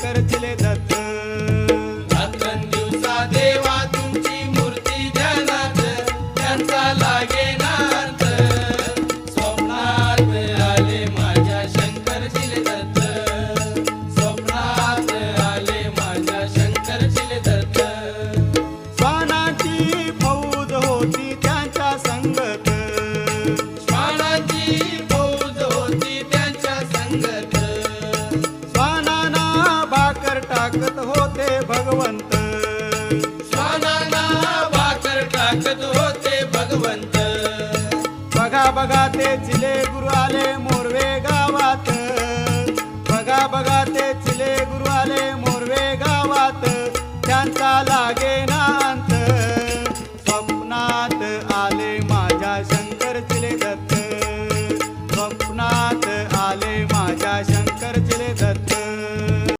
शंकर चिले दत्त. रात्रंदिवसा देवा तुमची मूर्ती ध्यानात, त्यांचा लागे नाथ. स्वप्नात आले माझ्या शंकर चिले दत्त, स्वप्नात आले माझ्या शंकर चिले दत्त. श्वानांची फौज होती त्यांच्या संगत, श्वानांची फौज होती त्यांच्या संगत. श्वानांना भाकर टाकत होते भगवंत, श्वानांना भाकर टाकत होते भगवंत. बघा बघा ते चिले गुरु आले मोरवे गावात, बघा बघा ते चिले गुरु आले मोरवे गावात. त्यांचा लागे